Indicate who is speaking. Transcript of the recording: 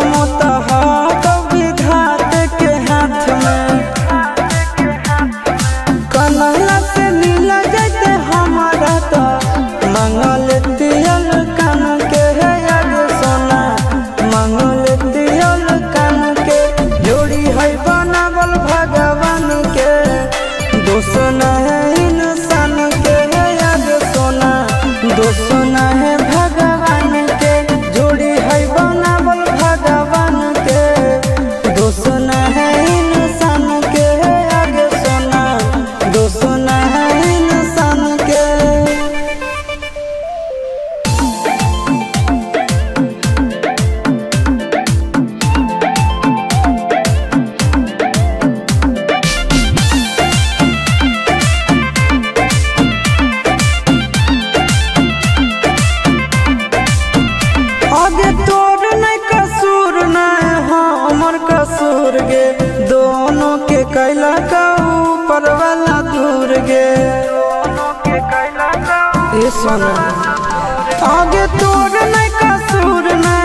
Speaker 1: करम तो विधात के हाथ में कन्हैया से मिल जाते हमारा तो मंगल तियल कान के है याद सोना मंगल तियल कान के जोड़ी है बनावल भगवान के दोष न है इंसान के है याद सोना दोष न है भगवान के जोड़ी है बनावल भगवान के दोष न है इंसान के है याद सोना दोष न है इंसान के। आगे तोर नहीं कसूर नहीं हमर कसूर गे दोनों के कैला का ऊपर वाला दूर गे ए सोना आगे तोर नहीं कसूर नहीं